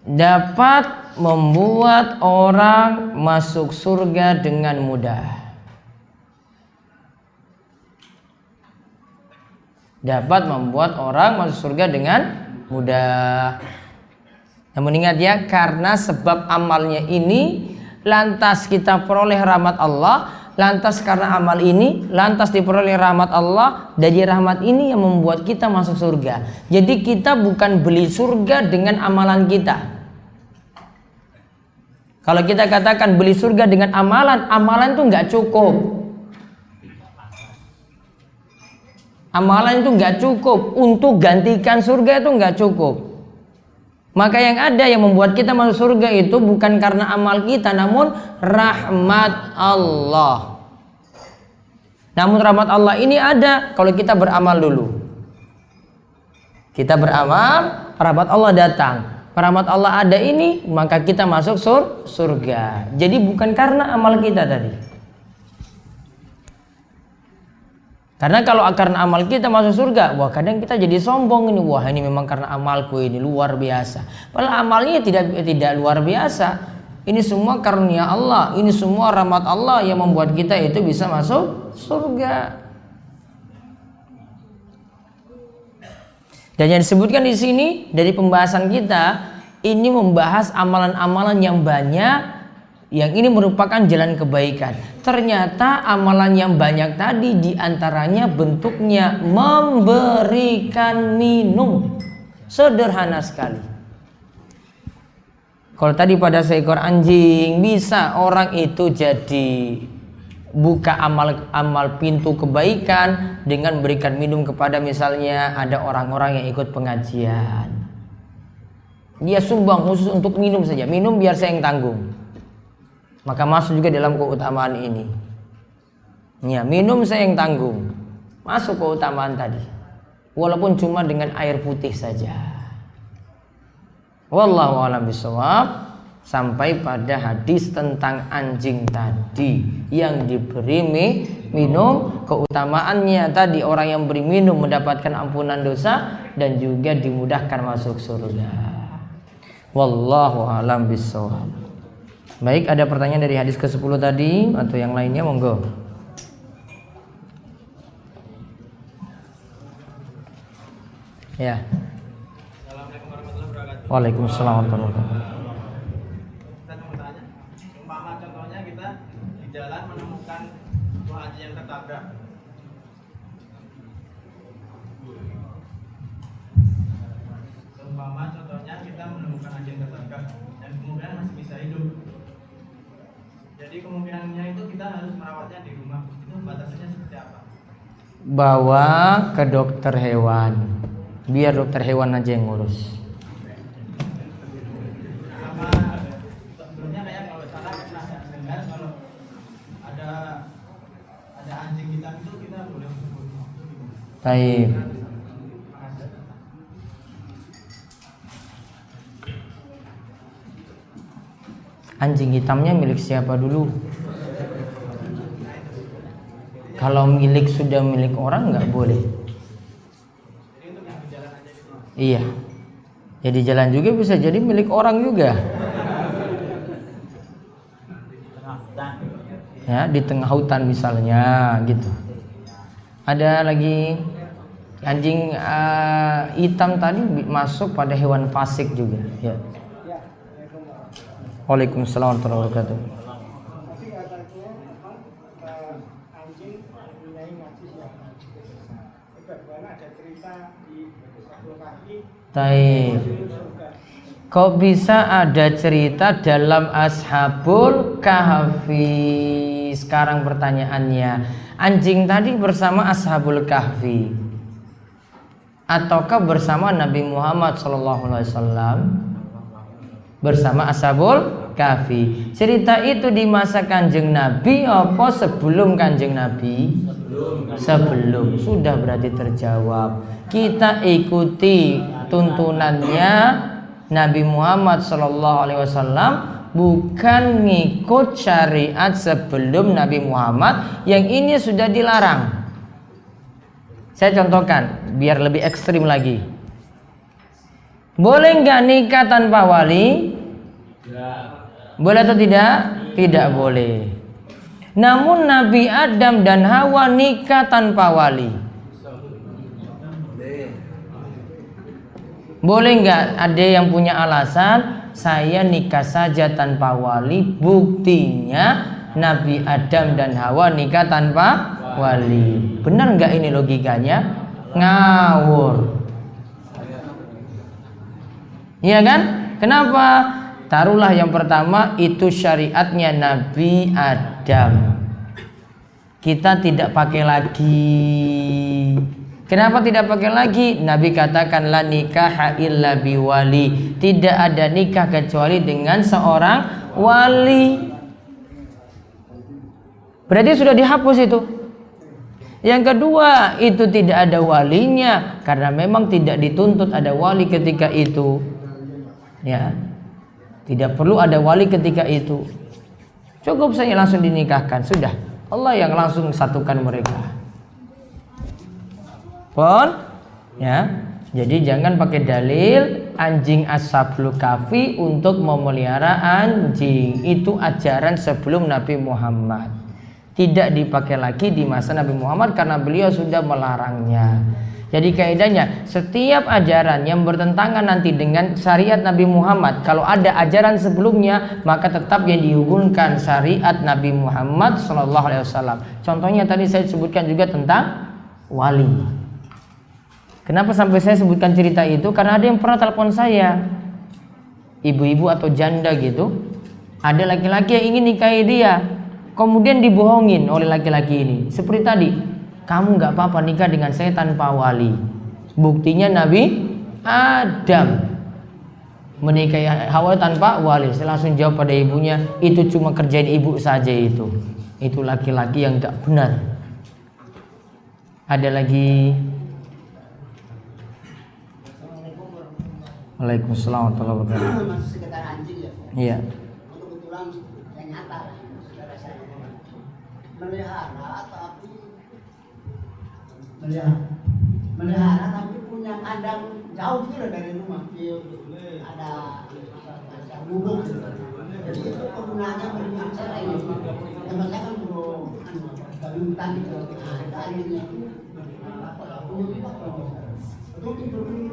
dapat membuat orang masuk surga dengan mudah. Dapat membuat orang masuk surga dengan mudah. Namun ingat ya, karena sebab amalnya ini lantas kita peroleh rahmat Allah. Lantas karena amal ini lantas diperoleh rahmat Allah. Dari rahmat ini yang membuat kita masuk surga. Jadi kita bukan beli surga dengan amalan kita. Kalau kita katakan beli surga dengan amalan, amalan itu nggak cukup. Amalan itu nggak cukup untuk gantikan surga, itu nggak cukup. Maka yang ada yang membuat kita masuk surga itu bukan karena amal kita, namun rahmat Allah. Namun rahmat Allah ini ada kalau kita beramal dulu. Kita beramal, rahmat Allah datang. Rahmat Allah ada ini, maka kita masuk surga. Jadi bukan karena amal kita tadi. Karena kalau karena amal kita masuk surga, wah kadang kita jadi sombong ini, wah ini memang karena amalku ini luar biasa. Padahal amalnya tidak luar biasa. Ini semua karunia Allah, ini semua rahmat Allah yang membuat kita itu bisa masuk surga. Dan yang disebutkan di sini dari pembahasan kita ini membahas amalan-amalan yang banyak, yang ini merupakan jalan kebaikan. Ternyata amalan yang banyak tadi diantaranya bentuknya memberikan minum. Sederhana sekali. Kalau tadi pada seekor anjing, bisa orang itu jadi buka amal pintu kebaikan dengan memberikan minum kepada misalnya ada orang-orang yang ikut pengajian. Dia sumbang khusus untuk minum saja, minum biar saya yang tanggung. Maka masuk juga dalam keutamaan ini. Ya, minum saya yang tanggung. Masuk keutamaan tadi. Walaupun cuma dengan air putih saja. Wallahu a'lam bishawab. Sampai pada hadis tentang anjing tadi yang diberi minum, keutamaannya tadi orang yang beri minum mendapatkan ampunan dosa dan juga dimudahkan masuk surga. Wallahu a'lam bishawab. Baik, ada pertanyaan dari hadis ke-10 tadi atau yang lainnya, monggo. Ya. Assalamualaikum warahmatullahi wabarakatuh. Waalaikumsalam warahmatullahi wabarakatuh. Saya mau tanya, umpama contohnya kita di jalan menemukan buah haji yang tertabrak. Umpama contohnya kita menemukan haji yang tertabrak dan kemudian masih bisa hidup. Jadi kemungkinannya itu kita harus merawatnya di rumah. Itu batasannya seperti apa? bawa ke dokter hewan, biar dokter hewan aja yang ngurus. Sama sebelumnya kayak kalau salah pernah dengar kalau ada anjing hitam itu kita boleh sebut. Baik. Anjing hitamnya milik siapa dulu? Kalau milik sudah milik orang nggak boleh. Iya. Jadi jalan juga bisa jadi milik orang juga. Ya, di tengah hutan misalnya gitu. Ada lagi anjing hitam tadi masuk pada hewan fasik juga. Ya. Waalaikumsalam warahmatullahi wabarakatuh. Tapi katanya anjing mempunyai najis ya. Bagaimana ada cerita di lokasi. Baik. Kok bisa ada cerita dalam Ashabul Kahfi? Sekarang pertanyaannya, anjing tadi bersama Ashabul Kahfi ataukah bersama Nabi Muhammad SAW? Bersama Ashabul Kahfi. Cerita itu di masa Kanjeng Nabi apa sebelum Kanjeng Nabi? Sebelum. Sudah berarti terjawab. Kita ikuti tuntunannya Nabi Muhammad SAW, bukan ngikut syariat sebelum Nabi Muhammad yang ini sudah dilarang. Saya contohkan biar lebih ekstrim lagi. Boleh nggak nikah tanpa wali? Boleh atau tidak? Tidak boleh. Namun Nabi Adam dan Hawa nikah tanpa wali. Boleh nggak? Ada yang punya alasan, saya nikah saja tanpa wali. Buktinya Nabi Adam dan Hawa nikah tanpa wali. Benar nggak ini logikanya? Ngawur. Iya kan? Kenapa? Taruhlah yang pertama itu syariatnya Nabi Adam. Kita tidak pakai lagi. Kenapa tidak pakai lagi? Nabi katakan la nikaha illa biwali. Tidak ada nikah kecuali dengan seorang wali. Berarti sudah dihapus itu. Yang kedua, itu tidak ada walinya karena memang tidak dituntut ada wali ketika itu. Ya, tidak perlu ada wali ketika itu. Cukup saja langsung dinikahkan, sudah. Allah yang langsung satukan mereka. Pon, ya. Jadi jangan pakai dalil anjing Ashabul Kahfi untuk memelihara anjing. Itu ajaran sebelum Nabi Muhammad. Tidak dipakai lagi di masa Nabi Muhammad karena beliau sudah melarangnya. Jadi kaidahnya, setiap ajaran yang bertentangan nanti dengan syariat Nabi Muhammad, kalau ada ajaran sebelumnya, maka tetap yang dihubungkan syariat Nabi Muhammad SAW. Contohnya tadi saya sebutkan juga tentang wali. Kenapa sampai saya sebutkan cerita itu? Karena ada yang pernah telepon saya, ibu-ibu atau janda gitu, ada laki-laki yang ingin nikahi dia, kemudian dibohongin oleh laki-laki ini. Seperti tadi, kamu nggak apa-apa nikah dengan saya tanpa wali. Buktinya Nabi Adam menikahi Hawa tanpa wali. Saya langsung jawab pada ibunya, itu cuma kerjain ibu saja itu. Itu laki-laki yang nggak benar. Ada lagi. Waalaikumsalam warahmatullahi wabarakatuh. Masih sekitar anjing ya. Iya. Kebetulan yang nyata lah, saudara saya melihara tapi melihara tapi punya kandang jauh gitu dari rumah. Ada gubuk gitu. Jadi itu penggunaannya berbeda cara ini. Yang mereka kan belum dari hutan gitu. Ada anjingnya itu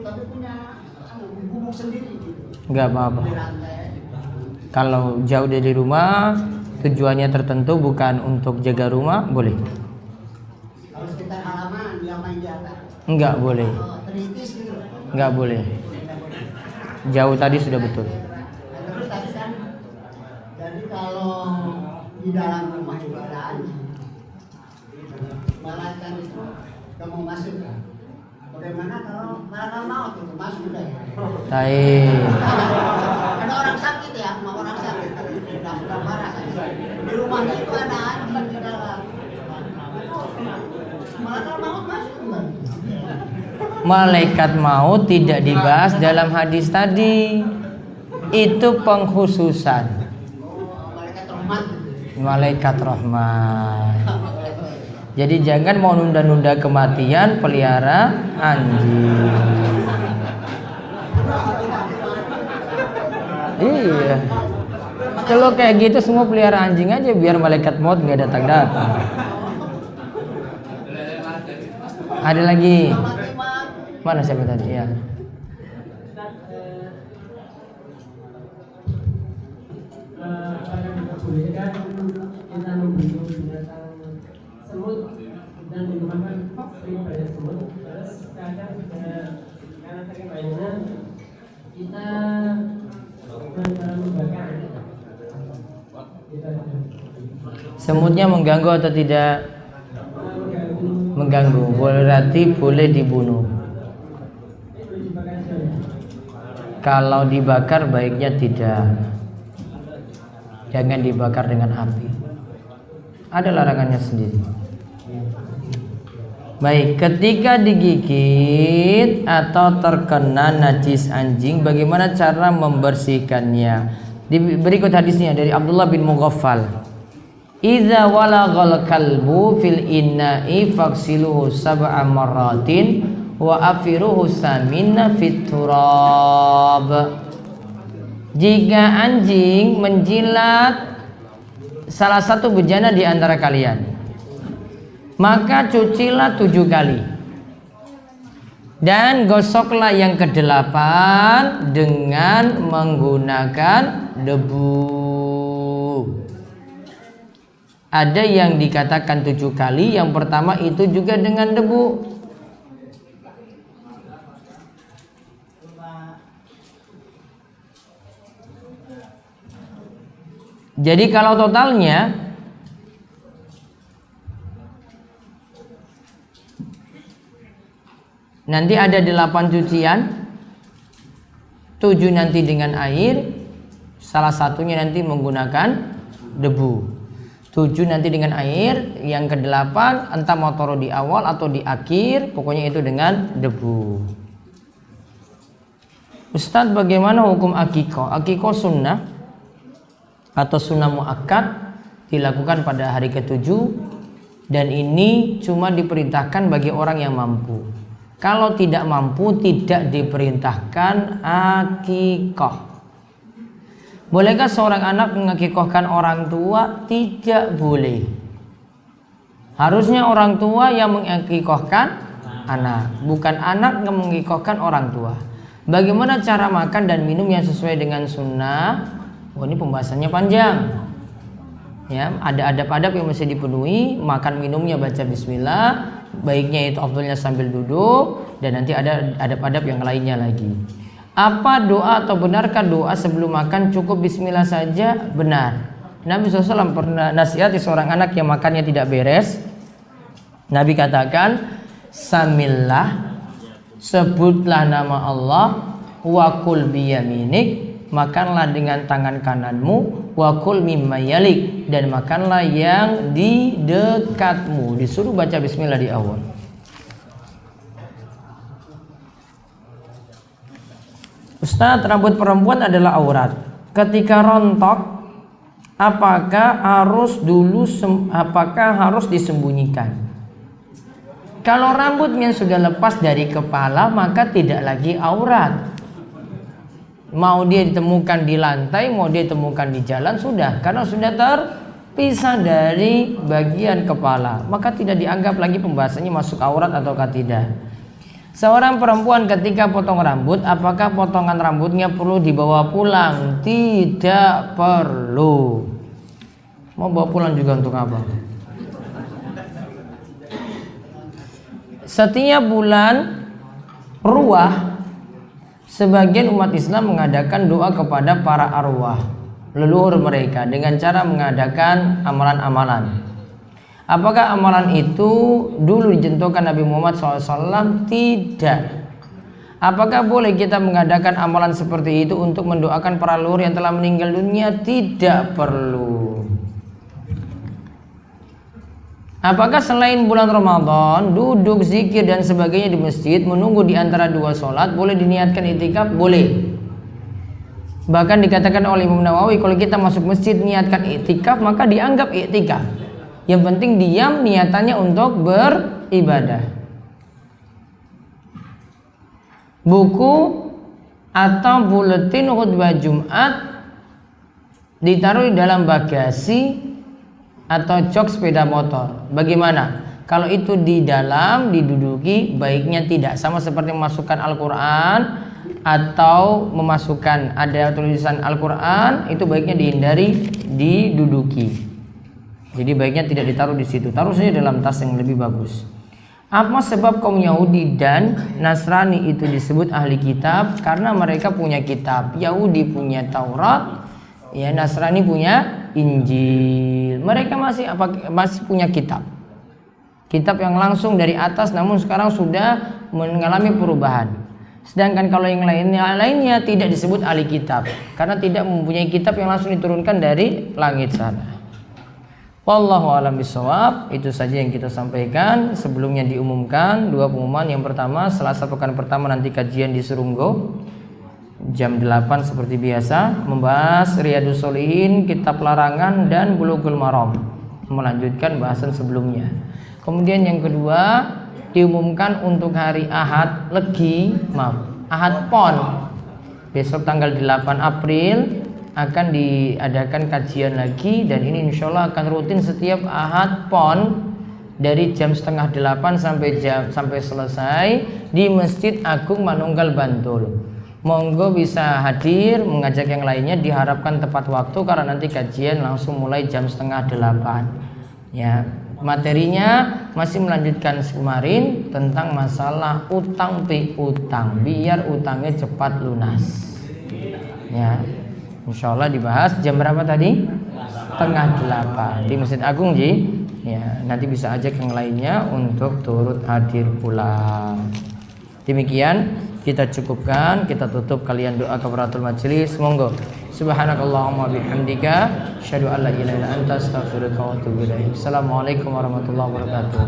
tapi punya gubuk sendiri gitu. Nggak apa-apa. Kalau jauh dari rumah, tujuannya tertentu bukan untuk jaga rumah, boleh. Kalau sekitar halaman yang main di atas. Enggak boleh. Teritis gitu. Enggak boleh. Jauh tadi sudah betul. Nah, terus tadi kan, jadi kalau di dalam rumah juga ada anjing. Malakan itu Gak mau masuk kan? Bagaimana kalau malakal maut itu masuk udah ya? Baik. Ada orang sakit ya, mau orang sakit sudah parah saja. Di rumahnya itu ada anjing di dalam. Malakal maut masuk kan? Malaikat maut tidak dibahas dalam hadis tadi. Itu pengkhususan. Malaikat rahmat. Malaikat rahmat. Jadi jangan mau nunda-nunda kematian pelihara anjing. Iya. Kalau kayak gitu semua pelihara anjing aja biar malaikat maut nggak datang-datang. Ada lagi? Mana siapa tadi? Ya. Kita membunuh binatang semut dan menggunakan sering pada semut, terus kadang karena saking banyaknya kita membakar. Semutnya mengganggu atau tidak? Mengganggu. Berarti boleh dibunuh. Kalau dibakar baiknya tidak. Jangan dibakar dengan api. Ada larangannya sendiri. Baik, ketika digigit atau terkena najis anjing, bagaimana cara membersihkannya? Berikut hadisnya dari Abdullah bin Mughaffal. Idza walaghal kalbu fil inna'i faghsiluhu sab'a marratin wa afiruhu saminna fit turab. Jika anjing menjilat salah satu bejana di antara kalian, maka cucilah 7 kali dan gosoklah yang ke-8 dengan menggunakan debu. Ada yang dikatakan 7 kali, yang pertama itu juga dengan debu. Jadi kalau totalnya nanti ada 8 cucian, 7 nanti dengan air, salah satunya nanti menggunakan debu. 7 nanti dengan air, yang ke-8 entah mau taruh di awal atau di akhir, pokoknya itu dengan debu. Ustadz, bagaimana hukum akikoh? Akikoh sunnah atau sunnah muakkad dilakukan pada hari ke-7, dan ini cuma diperintahkan bagi orang yang mampu. Kalau tidak mampu tidak diperintahkan akikoh. Bolehkah seorang anak mengakikohkan orang tua? Tidak boleh. Harusnya orang tua yang mengakikohkan anak, bukan anak yang mengakikohkan orang tua. Bagaimana cara makan dan minum yang sesuai dengan sunnah? Oh, ini pembahasannya panjang. Ya, ada adab-adab yang mesti dipenuhi. Makan minumnya baca bismillah, baiknya itu afdalnya sambil duduk, dan nanti ada adab-adab yang lainnya lagi. Apa doa atau benarkah doa sebelum makan cukup bismillah saja? Benar. Nabi SAW pernah nasihati seorang anak yang makannya tidak beres. Nabi katakan, samillah, sebutlah nama Allah, wa kul biyaminik, makanlah dengan tangan kananmu, wa kul mimma yalik, dan makanlah yang di dekatmu. Disuruh baca bismillah di awal. Ustaz, rambut perempuan adalah aurat. Ketika rontok, apakah harus disembunyikan? Kalau rambutnya sudah lepas dari kepala, maka tidak lagi aurat. Mau dia ditemukan di lantai, mau dia ditemukan di jalan, sudah, karena sudah terpisah dari bagian kepala, maka tidak dianggap lagi pembahasannya masuk aurat ataukah tidak. Seorang perempuan ketika potong rambut, apakah potongan rambutnya perlu dibawa pulang? Tidak perlu. Mau bawa pulang juga untuk apa? Setiap bulan ruah, sebagian umat Islam mengadakan doa kepada para arwah leluhur mereka dengan cara mengadakan amalan-amalan. Apakah amalan itu dulu dijentuhkan Nabi Muhammad SAW? Tidak. Apakah boleh kita mengadakan amalan seperti itu untuk mendoakan para leluhur yang telah meninggal dunia? Tidak perlu. Apakah selain bulan Ramadan duduk zikir dan sebagainya di masjid menunggu di antara dua sholat boleh diniatkan iktikaf? Boleh. Bahkan dikatakan oleh Imam Nawawi, kalau kita masuk masjid niatkan iktikaf maka dianggap iktikaf. Yang penting diam, niatannya untuk beribadah. Buku atau buletin khutbah Jumat ditaruh di dalam bagasi atau jok sepeda motor. Bagaimana? Kalau itu di dalam diduduki, baiknya tidak. Sama seperti memasukkan Al-Quran atau memasukkan ada tulisan Al-Quran, itu baiknya dihindari diduduki. Jadi baiknya tidak ditaruh di situ. Taruh saja dalam tas yang lebih bagus. Apa sebab kaum Yahudi dan Nasrani itu disebut ahli kitab? Karena mereka punya kitab. Yahudi punya Taurat, ya, Nasrani punya Injil. Mereka masih punya kitab yang langsung dari atas, namun sekarang sudah mengalami perubahan. Sedangkan kalau yang lainnya tidak disebut ahli kitab karena tidak mempunyai kitab yang langsung diturunkan dari langit sana. Wallahu a'lam bishawab. Itu saja yang kita sampaikan. Sebelumnya diumumkan dua pengumuman. Yang pertama, Selasa pekan pertama nanti kajian di Serunggo jam 8 seperti biasa, membahas Riyadhus Shalihin, kitab larangan dan Bulughul Maram, melanjutkan bahasan sebelumnya. Kemudian yang kedua, diumumkan untuk hari Ahad Ahad Pon, besok tanggal 8 April akan diadakan kajian lagi, dan ini insya Allah akan rutin setiap Ahad Pon dari jam 7:30 sampai selesai di Masjid Agung Manunggal Bantul. Monggo bisa hadir, mengajak yang lainnya, diharapkan tepat waktu karena nanti kajian langsung mulai jam 7:30. Ya, materinya masih melanjutkan kemarin tentang masalah utang piutang, biar utangnya cepat lunas. Ya, insya Allah dibahas jam berapa tadi? 7:30 di Masjid Agung Ji. Ya, nanti bisa ajak yang lainnya untuk turut hadir pula. Demikian kita cukupkan, kita tutup kalian doa kafaratul majelis. Monggo. Subhanakallahumma bihamdika asyhadu an la ilaha illa anta astaghfiruka wa atubu ilaik. Assalamualaikum warahmatullahi wabarakatuh.